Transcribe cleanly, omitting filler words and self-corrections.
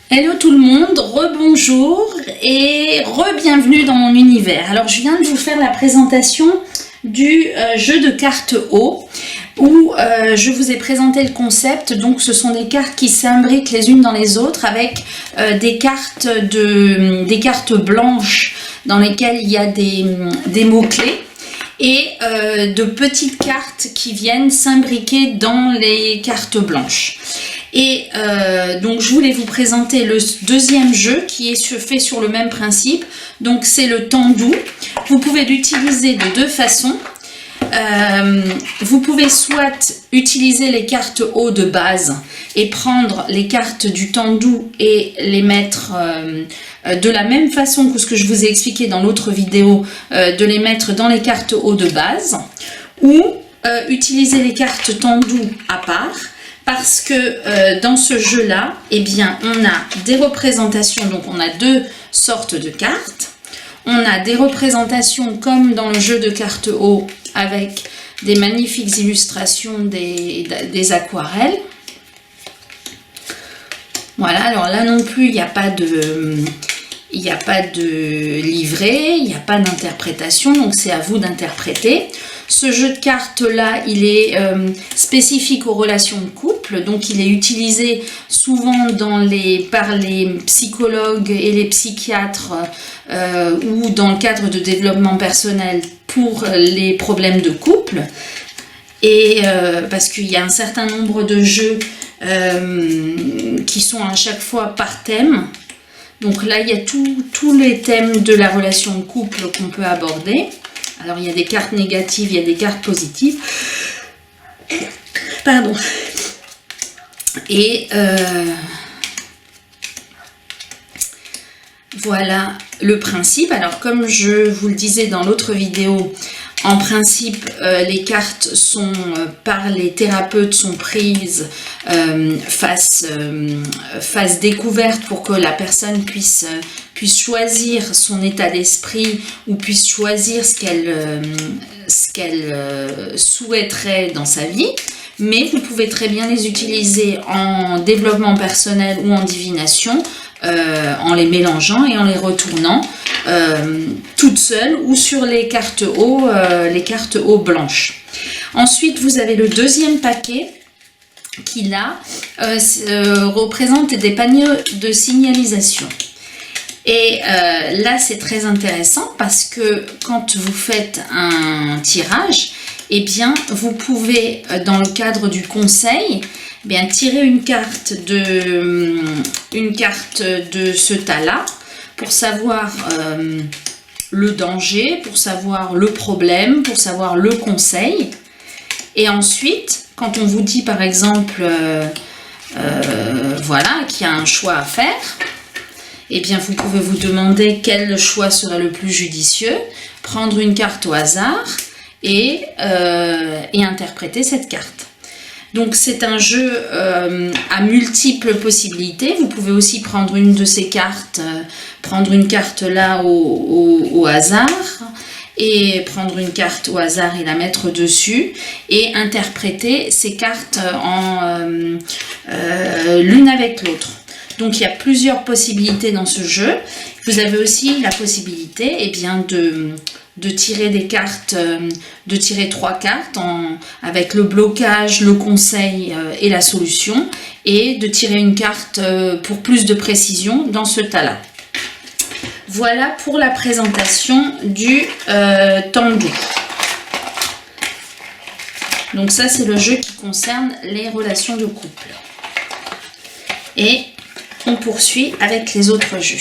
Hello tout le monde, rebonjour et re-bienvenue dans mon univers. Alors je viens de vous faire la présentation du jeu de cartes O où je vous ai présenté le concept. Donc ce sont des cartes qui s'imbriquent les unes dans les autres avec des cartes blanches dans lesquelles il y a des mots-clés et de petites cartes qui viennent s'imbriquer dans les cartes blanches. Et donc je voulais vous présenter le deuxième jeu qui est fait sur le même principe. Donc c'est le Tendu. Vous pouvez l'utiliser de deux façons. Vous pouvez soit utiliser les cartes O de base et prendre les cartes du Tendu et les mettre de la même façon que ce que je vous ai expliqué dans l'autre vidéo, de les mettre dans les cartes O de base, ou utiliser les cartes Tendu à part. Parce que dans ce jeu-là, eh bien, on a des représentations, donc on a deux sortes de cartes. On a des représentations comme dans le jeu de cartes O avec des magnifiques illustrations des aquarelles. Voilà, alors là non plus, il n'y a pas de livret, il n'y a pas d'interprétation, donc c'est à vous d'interpréter. Ce jeu de cartes-là, il est spécifique aux relations de couple, donc il est utilisé souvent par les psychologues et les psychiatres ou dans le cadre de développement personnel pour les problèmes de couple. Et parce qu'il y a un certain nombre de jeux qui sont à chaque fois par thème. Donc là, il y a tous les thèmes de la relation de couple qu'on peut aborder. Alors, il y a des cartes négatives, il y a des cartes positives. Pardon. Et voilà le principe. Alors, comme je vous le disais dans l'autre vidéo, en principe, les cartes sont, par les thérapeutes, sont prises face découverte pour que la personne puisse choisir son état d'esprit ou puisse choisir ce qu'elle souhaiterait dans sa vie. Mais vous pouvez très bien les utiliser en développement personnel ou en divination, en les mélangeant et en les retournant toutes seules ou sur les cartes O blanches. Ensuite, vous avez le deuxième paquet qui là représente des paniers de signalisation. Et là, c'est très intéressant parce que quand vous faites un tirage, eh bien, vous pouvez, dans le cadre du conseil, eh bien, tirer une carte de ce tas-là pour savoir le danger, pour savoir le problème, pour savoir le conseil. Et ensuite, quand on vous dit par exemple, voilà, qu'il y a un choix à faire, eh bien, vous pouvez vous demander quel choix serait le plus judicieux, prendre une carte au hasard et interpréter cette carte. Donc, c'est un jeu à multiples possibilités. Vous pouvez aussi prendre une de ces cartes, prendre une carte là au hasard et prendre une carte au hasard et la mettre dessus et interpréter ces cartes l'une avec l'autre. Donc il y a plusieurs possibilités dans ce jeu. Vous avez aussi la possibilité eh bien, de tirer des cartes, de tirer 3 cartes avec le blocage, le conseil et la solution, et de tirer une carte pour plus de précision dans ce tas-là. Voilà pour la présentation du Tendu. Donc ça, c'est le jeu qui concerne les relations de couple. Et on poursuit avec les autres jeux.